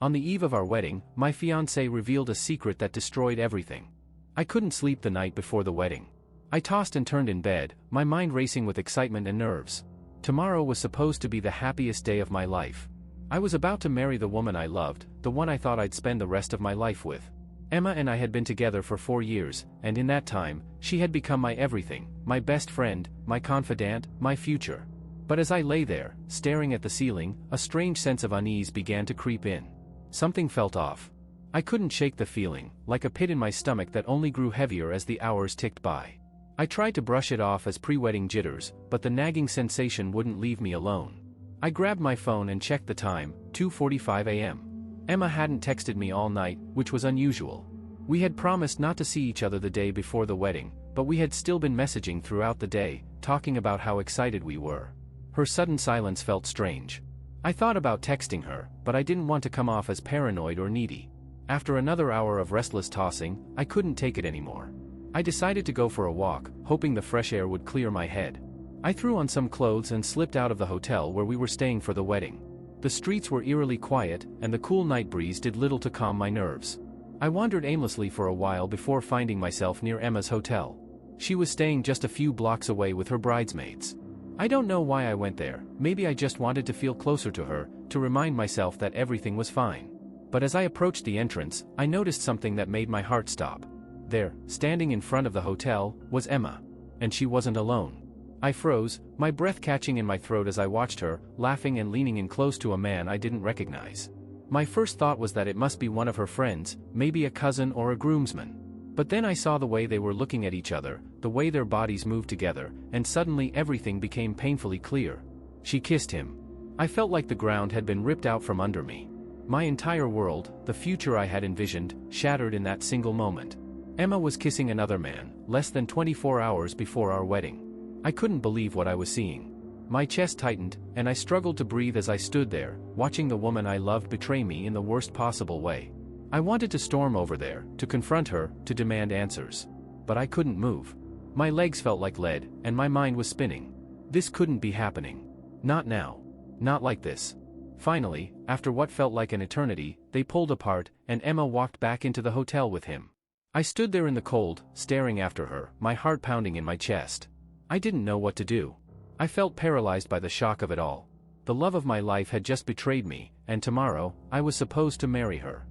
On the eve of our wedding, my fiancée revealed a secret that destroyed everything. I couldn't sleep the night before the wedding. I tossed and turned in bed, my mind racing with excitement and nerves. Tomorrow was supposed to be the happiest day of my life. I was about to marry the woman I loved, the one I thought I'd spend the rest of my life with. Emma and I had been together for 4 years, and in that time, she had become my everything, my best friend, my confidant, my future. But as I lay there, staring at the ceiling, a strange sense of unease began to creep in. Something felt off. I couldn't shake the feeling, like a pit in my stomach that only grew heavier as the hours ticked by. I tried to brush it off as pre-wedding jitters, but the nagging sensation wouldn't leave me alone. I grabbed my phone and checked the time, 2:45 a.m. Emma hadn't texted me all night, which was unusual. We had promised not to see each other the day before the wedding, but we had still been messaging throughout the day, talking about how excited we were. Her sudden silence felt strange. I thought about texting her, but I didn't want to come off as paranoid or needy. After another hour of restless tossing, I couldn't take it anymore. I decided to go for a walk, hoping the fresh air would clear my head. I threw on some clothes and slipped out of the hotel where we were staying for the wedding. The streets were eerily quiet, and the cool night breeze did little to calm my nerves. I wandered aimlessly for a while before finding myself near Emma's hotel. She was staying just a few blocks away with her bridesmaids. I don't know why I went there, maybe I just wanted to feel closer to her, to remind myself that everything was fine. But as I approached the entrance, I noticed something that made my heart stop. There, standing in front of the hotel, was Emma. And she wasn't alone. I froze, my breath catching in my throat as I watched her, laughing and leaning in close to a man I didn't recognize. My first thought was that it must be one of her friends, maybe a cousin or a groomsman. But then I saw the way they were looking at each other, the way their bodies moved together, and suddenly everything became painfully clear. She kissed him. I felt like the ground had been ripped out from under me. My entire world, the future I had envisioned, shattered in that single moment. Emma was kissing another man, less than 24 hours before our wedding. I couldn't believe what I was seeing. My chest tightened, and I struggled to breathe as I stood there, watching the woman I loved betray me in the worst possible way. I wanted to storm over there, to confront her, to demand answers. But I couldn't move. My legs felt like lead, and my mind was spinning. This couldn't be happening. Not now. Not like this. Finally, after what felt like an eternity, they pulled apart, and Emma walked back into the hotel with him. I stood there in the cold, staring after her, my heart pounding in my chest. I didn't know what to do. I felt paralyzed by the shock of it all. The love of my life had just betrayed me, and tomorrow, I was supposed to marry her.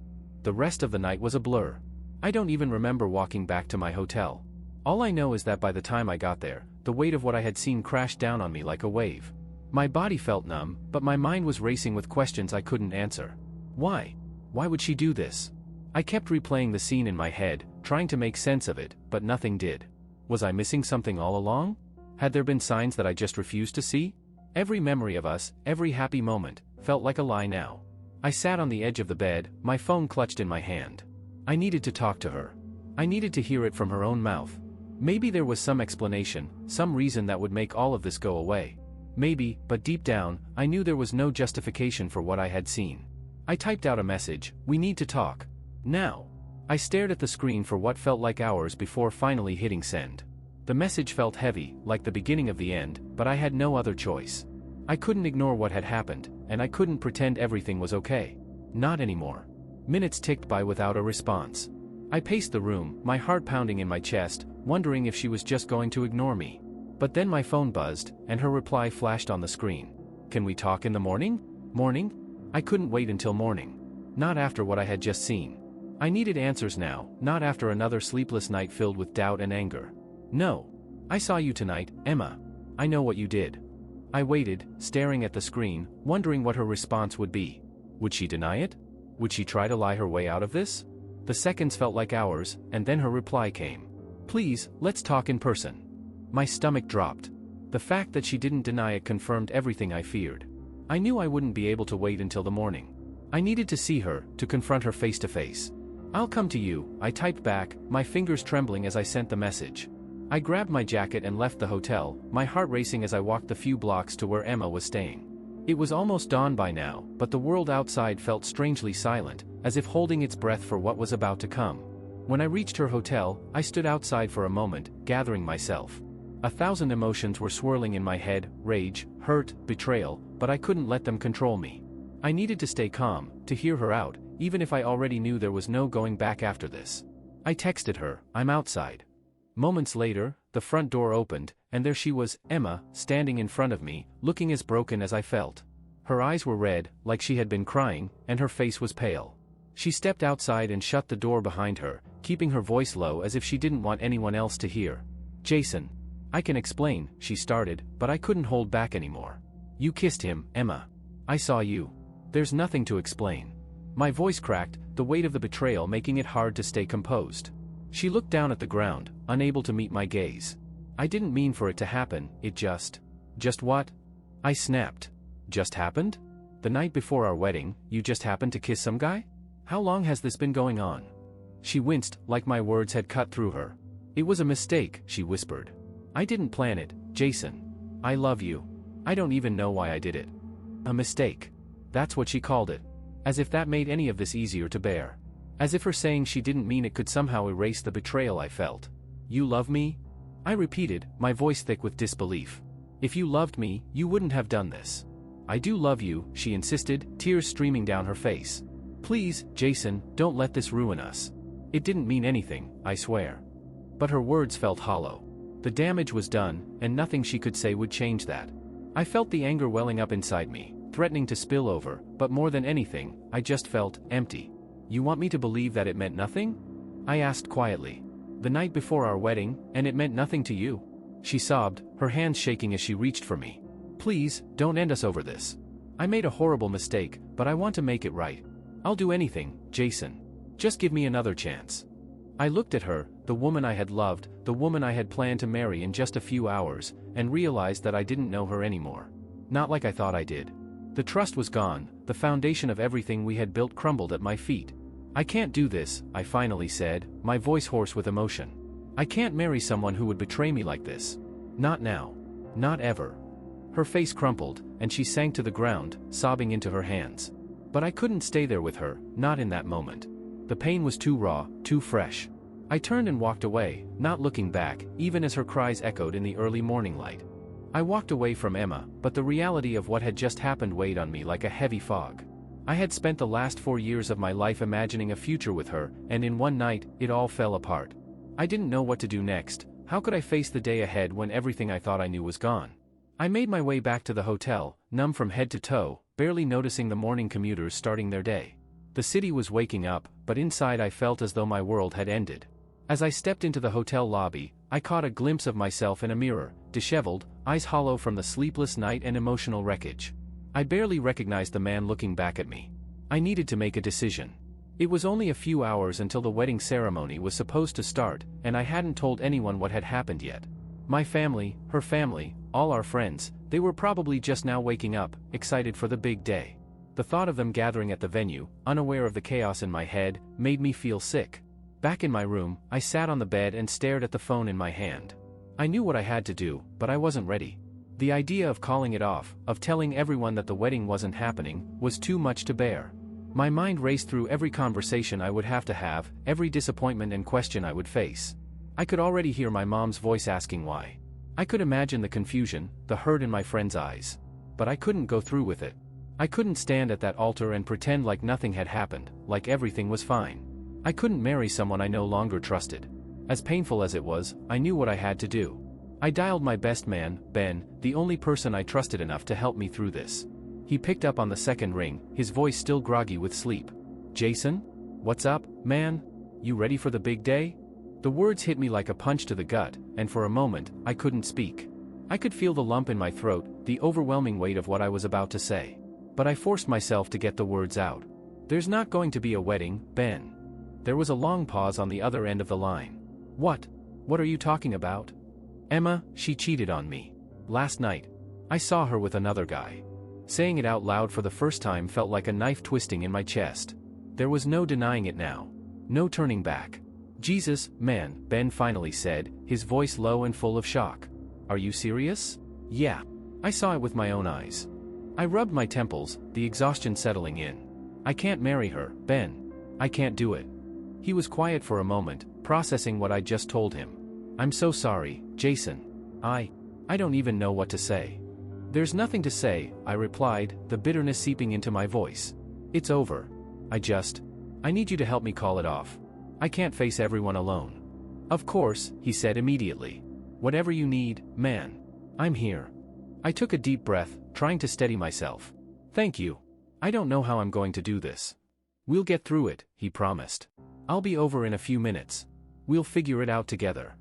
The rest of the night was a blur. I don't even remember walking back to my hotel. All I know is that by the time I got there, the weight of what I had seen crashed down on me like a wave. My body felt numb, but my mind was racing with questions I couldn't answer. Why? Why would she do this? I kept replaying the scene in my head, trying to make sense of it, but nothing did. Was I missing something all along? Had there been signs that I just refused to see? Every memory of us, every happy moment, felt like a lie now. I sat on the edge of the bed, my phone clutched in my hand. I needed to talk to her. I needed to hear it from her own mouth. Maybe there was some explanation, some reason that would make all of this go away. Maybe, but deep down, I knew there was no justification for what I had seen. I typed out a message, "We need to talk. Now." I stared at the screen for what felt like hours before finally hitting send. The message felt heavy, like the beginning of the end, but I had no other choice. I couldn't ignore what had happened, and I couldn't pretend everything was okay. Not anymore. Minutes ticked by without a response. I paced the room, my heart pounding in my chest, wondering if she was just going to ignore me. But then my phone buzzed, and her reply flashed on the screen. "Can we talk in the morning?" Morning? I couldn't wait until morning. Not after what I had just seen. I needed answers now, not after another sleepless night filled with doubt and anger. "No. I saw you tonight, Emma. I know what you did." I waited, staring at the screen, wondering what her response would be. Would she deny it? Would she try to lie her way out of this? The seconds felt like hours, and then her reply came. "Please, let's talk in person." My stomach dropped. The fact that she didn't deny it confirmed everything I feared. I knew I wouldn't be able to wait until the morning. I needed to see her, to confront her face to face. "I'll come to you," I typed back, my fingers trembling as I sent the message. I grabbed my jacket and left the hotel, my heart racing as I walked the few blocks to where Emma was staying. It was almost dawn by now, but the world outside felt strangely silent, as if holding its breath for what was about to come. When I reached her hotel, I stood outside for a moment, gathering myself. 1,000 emotions were swirling in my head, rage, hurt, betrayal, but I couldn't let them control me. I needed to stay calm, to hear her out, even if I already knew there was no going back after this. I texted her, "I'm outside." Moments later, the front door opened, and there she was, Emma, standing in front of me, looking as broken as I felt. Her eyes were red, like she had been crying, and her face was pale. She stepped outside and shut the door behind her, keeping her voice low as if she didn't want anyone else to hear. "Jason. I can explain," she started, but I couldn't hold back anymore. "You kissed him, Emma. I saw you. There's nothing to explain." My voice cracked, the weight of the betrayal making it hard to stay composed. She looked down at the ground, unable to meet my gaze. "I didn't mean for it to happen, it just..." "Just what?" I snapped. "Just happened? The night before our wedding, you just happened to kiss some guy? How long has this been going on?" She winced, like my words had cut through her. "It was a mistake," she whispered. "I didn't plan it, Jason. I love you. I don't even know why I did it." A mistake. That's what she called it. As if that made any of this easier to bear. As if her saying she didn't mean it could somehow erase the betrayal I felt. "You love me?" I repeated, my voice thick with disbelief. "If you loved me, you wouldn't have done this." "I do love you," she insisted, tears streaming down her face. "Please, Jason, don't let this ruin us." "It didn't mean anything, I swear." But her words felt hollow. The damage was done, and nothing she could say would change that. I felt the anger welling up inside me, threatening to spill over, but more than anything, I just felt empty. "You want me to believe that it meant nothing?" I asked quietly. "The night before our wedding, and it meant nothing to you?" She sobbed, her hands shaking as she reached for me. "Please, don't end us over this. I made a horrible mistake, but I want to make it right. I'll do anything, Jason. Just give me another chance." I looked at her, the woman I had loved, the woman I had planned to marry in just a few hours, and realized that I didn't know her anymore. Not like I thought I did. The trust was gone, the foundation of everything we had built crumbled at my feet. "I can't do this," I finally said, my voice hoarse with emotion. "I can't marry someone who would betray me like this. Not now. Not ever." Her face crumpled, and she sank to the ground, sobbing into her hands. But I couldn't stay there with her, not in that moment. The pain was too raw, too fresh. I turned and walked away, not looking back, even as her cries echoed in the early morning light. I walked away from Emma, but the reality of what had just happened weighed on me like a heavy fog. I had spent the last 4 years of my life imagining a future with her, and in one night, it all fell apart. I didn't know what to do next. How could I face the day ahead when everything I thought I knew was gone? I made my way back to the hotel, numb from head to toe, barely noticing the morning commuters starting their day. The city was waking up, but inside I felt as though my world had ended. As I stepped into the hotel lobby, I caught a glimpse of myself in a mirror, disheveled, eyes hollow from the sleepless night and emotional wreckage. I barely recognized the man looking back at me. I needed to make a decision. It was only a few hours until the wedding ceremony was supposed to start, and I hadn't told anyone what had happened yet. My family, her family, all our friends, they were probably just now waking up, excited for the big day. The thought of them gathering at the venue, unaware of the chaos in my head, made me feel sick. Back in my room, I sat on the bed and stared at the phone in my hand. I knew what I had to do, but I wasn't ready. The idea of calling it off, of telling everyone that the wedding wasn't happening, was too much to bear. My mind raced through every conversation I would have to have, every disappointment and question I would face. I could already hear my mom's voice asking why. I could imagine the confusion, the hurt in my friend's eyes. But I couldn't go through with it. I couldn't stand at that altar and pretend like nothing had happened, like everything was fine. I couldn't marry someone I no longer trusted. As painful as it was, I knew what I had to do. I dialed my best man, Ben, the only person I trusted enough to help me through this. He picked up on the second ring, his voice still groggy with sleep. "Jason? What's up, man? You ready for the big day?" The words hit me like a punch to the gut, and for a moment, I couldn't speak. I could feel the lump in my throat, the overwhelming weight of what I was about to say. But I forced myself to get the words out. "There's not going to be a wedding, Ben." There was a long pause on the other end of the line. What? What are you talking about?" "Emma, she cheated on me. Last night. I saw her with another guy." Saying it out loud for the first time felt like a knife twisting in my chest. There was no denying it now. No turning back. "Jesus, man," Ben finally said, his voice low and full of shock. "Are you serious?" "Yeah. I saw it with my own eyes." I rubbed my temples, the exhaustion settling in. "I can't marry her, Ben. I can't do it." He was quiet for a moment, processing what I just told him. "I'm so sorry, Jason. I don't even know what to say." "There's nothing to say," I replied, the bitterness seeping into my voice. "It's over. I need you to help me call it off. I can't face everyone alone." "Of course," he said immediately. "Whatever you need, man. I'm here." I took a deep breath, trying to steady myself. "Thank you. I don't know how I'm going to do this." "We'll get through it," he promised. "I'll be over in a few minutes. We'll figure it out together."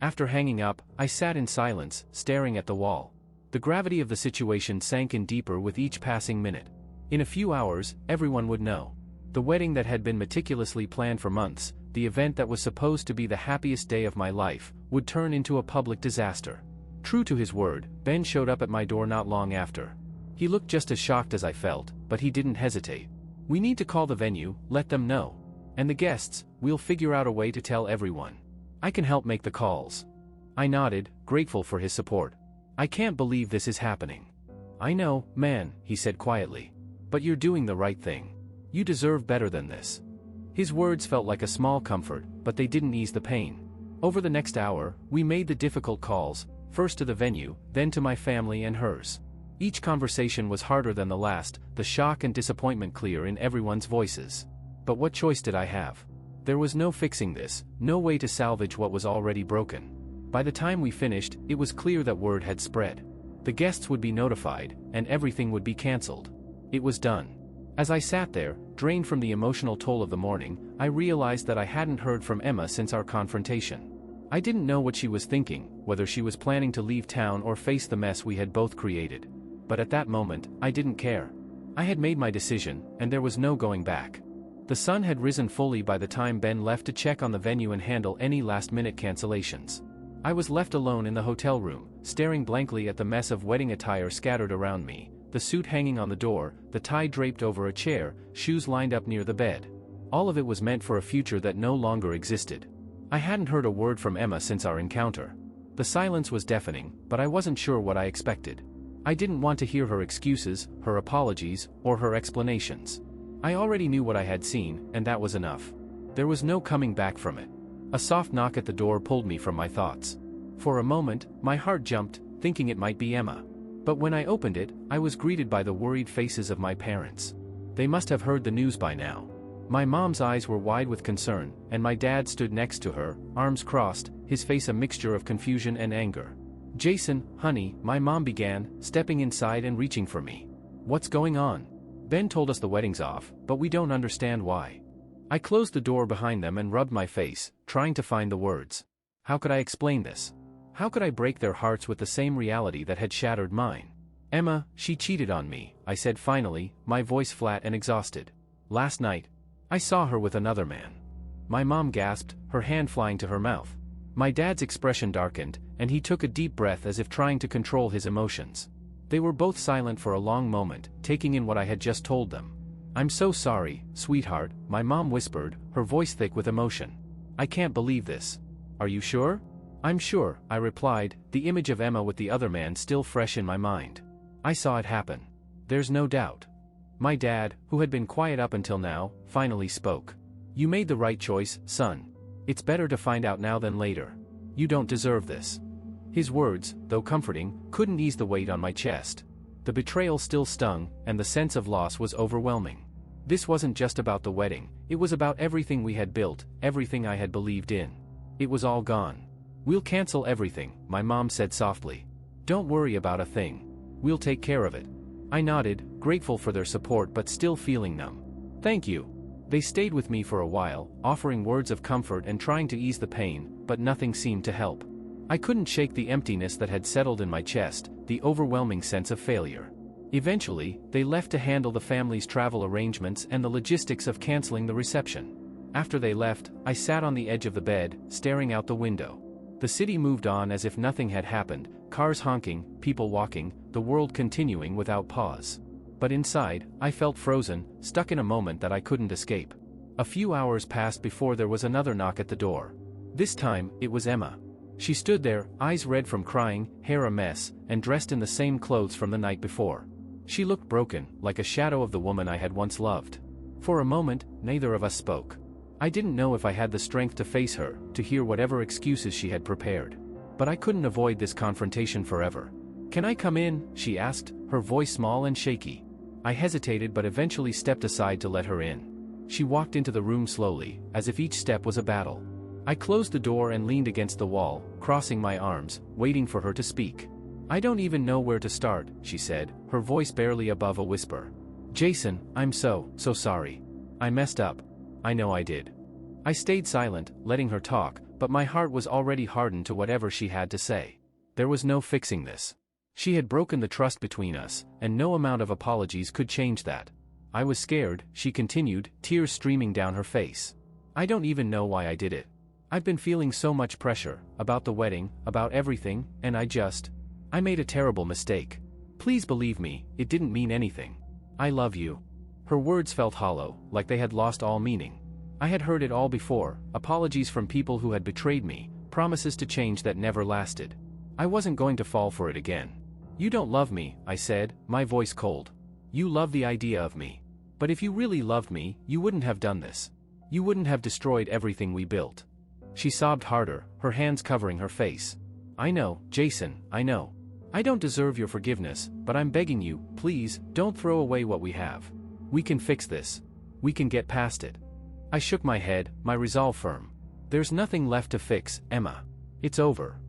After hanging up, I sat in silence, staring at the wall. The gravity of the situation sank in deeper with each passing minute. In a few hours, everyone would know. The wedding that had been meticulously planned for months, the event that was supposed to be the happiest day of my life, would turn into a public disaster. True to his word, Ben showed up at my door not long after. He looked just as shocked as I felt, but he didn't hesitate. "We need to call the venue, let them know. And the guests, we'll figure out a way to tell everyone. I can help make the calls." I nodded, grateful for his support. "I can't believe this is happening." "I know, man," he said quietly. "But you're doing the right thing. You deserve better than this." His words felt like a small comfort, but they didn't ease the pain. Over the next hour, we made the difficult calls, first to the venue, then to my family and hers. Each conversation was harder than the last, the shock and disappointment clear in everyone's voices. But what choice did I have? There was no fixing this, no way to salvage what was already broken. By the time we finished, it was clear that word had spread. The guests would be notified, and everything would be cancelled. It was done. As I sat there, drained from the emotional toll of the morning, I realized that I hadn't heard from Emma since our confrontation. I didn't know what she was thinking, whether she was planning to leave town or face the mess we had both created. But at that moment, I didn't care. I had made my decision, and there was no going back. The sun had risen fully by the time Ben left to check on the venue and handle any last-minute cancellations. I was left alone in the hotel room, staring blankly at the mess of wedding attire scattered around me, the suit hanging on the door, the tie draped over a chair, shoes lined up near the bed. All of it was meant for a future that no longer existed. I hadn't heard a word from Emma since our encounter. The silence was deafening, but I wasn't sure what I expected. I didn't want to hear her excuses, her apologies, or her explanations. I already knew what I had seen, and that was enough. There was no coming back from it. A soft knock at the door pulled me from my thoughts. For a moment, my heart jumped, thinking it might be Emma. But when I opened it, I was greeted by the worried faces of my parents. They must have heard the news by now. My mom's eyes were wide with concern, and my dad stood next to her, arms crossed, his face a mixture of confusion and anger. "Jason, honey," my mom began, stepping inside and reaching for me. "What's going on? Ben told us the wedding's off, but we don't understand why." I closed the door behind them and rubbed my face, trying to find the words. How could I explain this? How could I break their hearts with the same reality that had shattered mine? "Emma, she cheated on me," I said finally, my voice flat and exhausted. "Last night, I saw her with another man." My mom gasped, her hand flying to her mouth. My dad's expression darkened, and he took a deep breath as if trying to control his emotions. They were both silent for a long moment, taking in what I had just told them. "I'm so sorry, sweetheart," my mom whispered, her voice thick with emotion. "I can't believe this." "Are you sure?" "I'm sure," I replied, the image of Emma with the other man still fresh in my mind. "I saw it happen. There's no doubt." My dad, who had been quiet up until now, finally spoke. "You made the right choice, son. It's better to find out now than later. You don't deserve this." His words, though comforting, couldn't ease the weight on my chest. The betrayal still stung, and the sense of loss was overwhelming. This wasn't just about the wedding, it was about everything we had built, everything I had believed in. It was all gone. "We'll cancel everything," my mom said softly. "Don't worry about a thing. We'll take care of it." I nodded, grateful for their support but still feeling numb. "Thank you." They stayed with me for a while, offering words of comfort and trying to ease the pain, but nothing seemed to help. I couldn't shake the emptiness that had settled in my chest, the overwhelming sense of failure. Eventually, they left to handle the family's travel arrangements and the logistics of canceling the reception. After they left, I sat on the edge of the bed, staring out the window. The city moved on as if nothing had happened, cars honking, people walking, the world continuing without pause. But inside, I felt frozen, stuck in a moment that I couldn't escape. A few hours passed before there was another knock at the door. This time, it was Emma. She stood there, eyes red from crying, hair a mess, and dressed in the same clothes from the night before. She looked broken, like a shadow of the woman I had once loved. For a moment, neither of us spoke. I didn't know if I had the strength to face her, to hear whatever excuses she had prepared. But I couldn't avoid this confrontation forever. "Can I come in?" she asked, her voice small and shaky. I hesitated but eventually stepped aside to let her in. She walked into the room slowly, as if each step was a battle. I closed the door and leaned against the wall, crossing my arms, waiting for her to speak. "I don't even know where to start," she said, her voice barely above a whisper. "Jason, I'm so sorry. I messed up. I know I did." I stayed silent, letting her talk, but my heart was already hardened to whatever she had to say. There was no fixing this. She had broken the trust between us, and no amount of apologies could change that. I was scared, she continued, tears streaming down her face. "I don't even know why I did it. I've been feeling so much pressure, about the wedding, about everything, and I made a terrible mistake. Please believe me, it didn't mean anything. I love you." Her words felt hollow, like they had lost all meaning. I had heard it all before, apologies from people who had betrayed me, promises to change that never lasted. I wasn't going to fall for it again. "You don't love me," I said, my voice cold. "You love the idea of me. But if you really loved me, you wouldn't have done this. You wouldn't have destroyed everything we built." She sobbed harder, her hands covering her face. "I know, Jason, I know. I don't deserve your forgiveness, but I'm begging you, please, don't throw away what we have. We can fix this. We can get past it." I shook my head, my resolve firm. "There's nothing left to fix, Emma. It's over."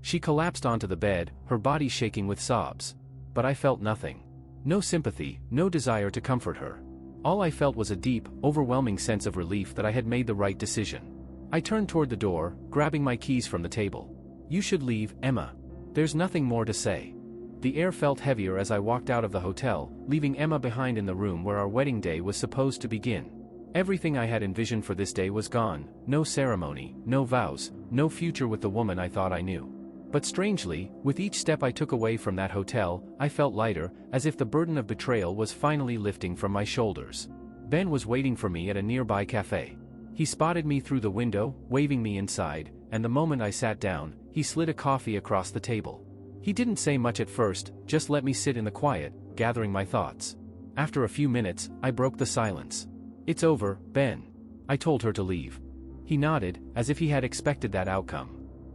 She collapsed onto the bed, her body shaking with sobs. But I felt nothing. No sympathy, no desire to comfort her. All I felt was a deep, overwhelming sense of relief that I had made the right decision. I turned toward the door, grabbing my keys from the table. "You should leave, Emma. There's nothing more to say." The air felt heavier as I walked out of the hotel, leaving Emma behind in the room where our wedding day was supposed to begin. Everything I had envisioned for this day was gone, no ceremony, no vows, no future with the woman I thought I knew. But strangely, with each step I took away from that hotel, I felt lighter, as if the burden of betrayal was finally lifting from my shoulders. Ben was waiting for me at a nearby cafe. He spotted me through the window, waving me inside, and the moment I sat down, he slid a coffee across the table. He didn't say much at first, just let me sit in the quiet, gathering my thoughts. After a few minutes, I broke the silence. "It's over, Ben." I told her to leave. He nodded, as if he had expected that outcome.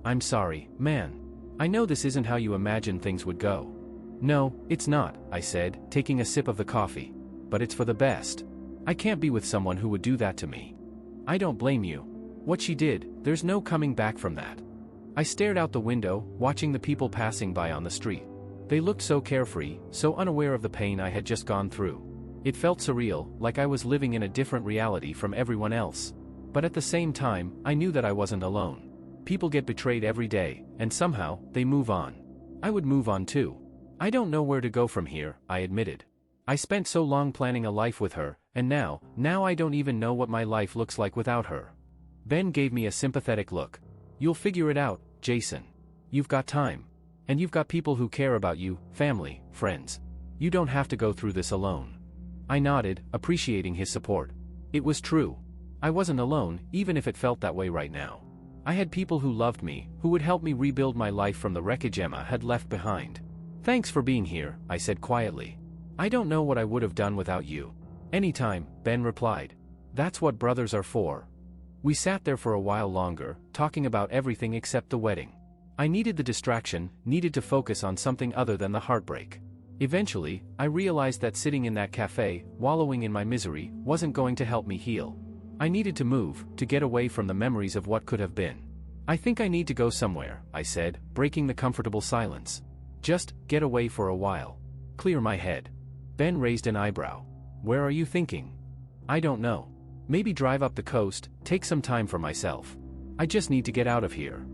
"I'm sorry, man. I know this isn't how you imagined things would go." "No, it's not," I said, taking a sip of the coffee. "But it's for the best. I can't be with someone who would do that to me. I don't blame you. What she did, there's no coming back from that." I stared out the window, watching the people passing by on the street. They looked so carefree, so unaware of the pain I had just gone through. It felt surreal, like I was living in a different reality from everyone else. But at the same time, I knew that I wasn't alone. People get betrayed every day, and somehow, they move on. I would move on too. "I don't know where to go from here," I admitted. "I spent so long planning a life with her, and now I don't even know what my life looks like without her." Ben gave me a sympathetic look. "You'll figure it out, Jason. You've got time. And you've got people who care about you, family, friends. You don't have to go through this alone." I nodded, appreciating his support. It was true. I wasn't alone, even if it felt that way right now. I had people who loved me, who would help me rebuild my life from the wreckage Emma had left behind. "Thanks for being here," I said quietly. "I don't know what I would have done without you." "Anytime," Ben replied. "That's what brothers are for." We sat there for a while longer, talking about everything except the wedding. I needed the distraction, needed to focus on something other than the heartbreak. Eventually, I realized that sitting in that cafe, wallowing in my misery, wasn't going to help me heal. I needed to move, to get away from the memories of what could have been. "I think I need to go somewhere," I said, breaking the comfortable silence. "Just get away for a while. Clear my head." Ben raised an eyebrow. "Where are you thinking?" "I don't know. Maybe drive up the coast, take some time for myself. I just need to get out of here."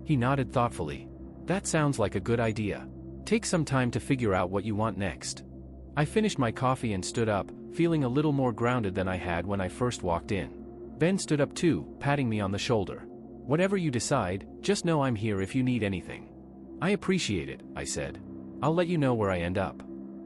He nodded thoughtfully. "That sounds like a good idea. Take some time to figure out what you want next." I finished my coffee and stood up, feeling a little more grounded than I had when I first walked in. Ben stood up too, patting me on the shoulder. "Whatever you decide, just know I'm here if you need anything." "I appreciate it," I said. "I'll let you know where I end up."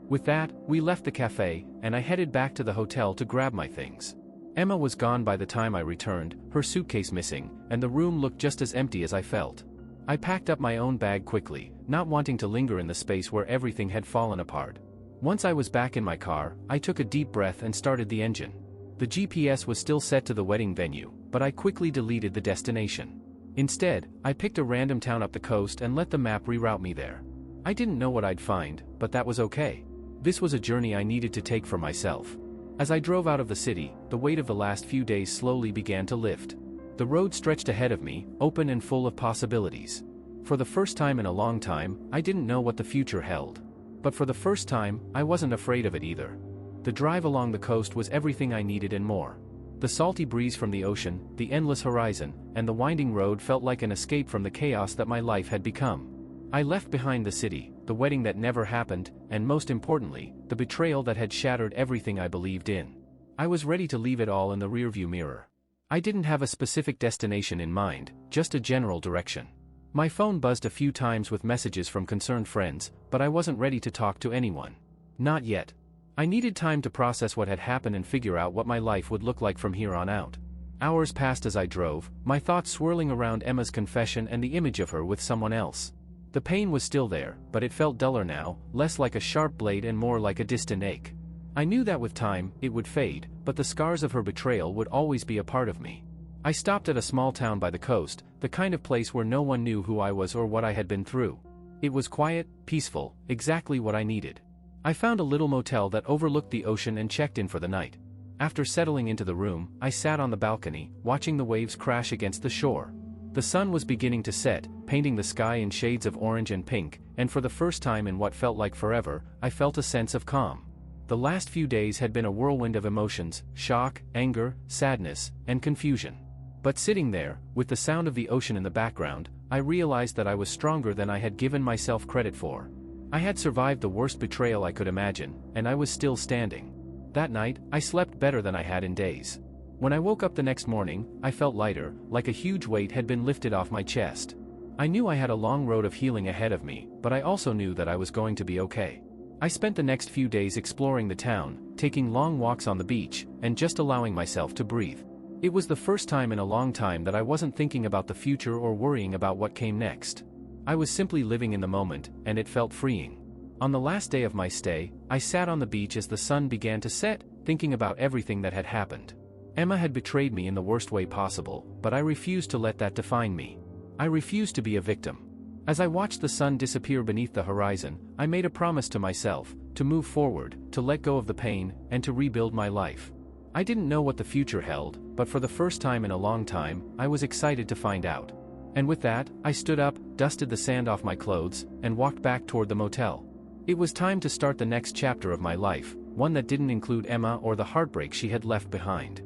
With that, we left the cafe, and I headed back to the hotel to grab my things. Emma was gone by the time I returned, her suitcase missing, and the room looked just as empty as I felt. I packed up my own bag quickly, not wanting to linger in the space where everything had fallen apart. Once I was back in my car, I took a deep breath and started the engine. The GPS was still set to the wedding venue, but I quickly deleted the destination. Instead, I picked a random town up the coast and let the map reroute me there. I didn't know what I'd find, but that was okay. This was a journey I needed to take for myself. As I drove out of the city, the weight of the last few days slowly began to lift. The road stretched ahead of me, open and full of possibilities. For the first time in a long time, I didn't know what the future held. But for the first time, I wasn't afraid of it either. The drive along the coast was everything I needed and more. The salty breeze from the ocean, the endless horizon, and the winding road felt like an escape from the chaos that my life had become. I left behind the city, the wedding that never happened, and most importantly, the betrayal that had shattered everything I believed in. I was ready to leave it all in the rearview mirror. I didn't have a specific destination in mind, just a general direction. My phone buzzed a few times with messages from concerned friends, but I wasn't ready to talk to anyone. Not yet. I needed time to process what had happened and figure out what my life would look like from here on out. Hours passed as I drove, my thoughts swirling around Emma's confession and the image of her with someone else. The pain was still there, but it felt duller now, less like a sharp blade and more like a distant ache. I knew that with time, it would fade, but the scars of her betrayal would always be a part of me. I stopped at a small town by the coast, the kind of place where no one knew who I was or what I had been through. It was quiet, peaceful, exactly what I needed. I found a little motel that overlooked the ocean and checked in for the night. After settling into the room, I sat on the balcony, watching the waves crash against the shore. The sun was beginning to set, painting the sky in shades of orange and pink, and for the first time in what felt like forever, I felt a sense of calm. The last few days had been a whirlwind of emotions, shock, anger, sadness, and confusion. But sitting there, with the sound of the ocean in the background, I realized that I was stronger than I had given myself credit for. I had survived the worst betrayal I could imagine, and I was still standing. That night, I slept better than I had in days. When I woke up the next morning, I felt lighter, like a huge weight had been lifted off my chest. I knew I had a long road of healing ahead of me, but I also knew that I was going to be okay. I spent the next few days exploring the town, taking long walks on the beach, and just allowing myself to breathe. It was the first time in a long time that I wasn't thinking about the future or worrying about what came next. I was simply living in the moment, and it felt freeing. On the last day of my stay, I sat on the beach as the sun began to set, thinking about everything that had happened. Emma had betrayed me in the worst way possible, but I refused to let that define me. I refused to be a victim. As I watched the sun disappear beneath the horizon, I made a promise to myself, to move forward, to let go of the pain, and to rebuild my life. I didn't know what the future held, but for the first time in a long time, I was excited to find out. And with that, I stood up, dusted the sand off my clothes, and walked back toward the motel. It was time to start the next chapter of my life, one that didn't include Emma or the heartbreak she had left behind.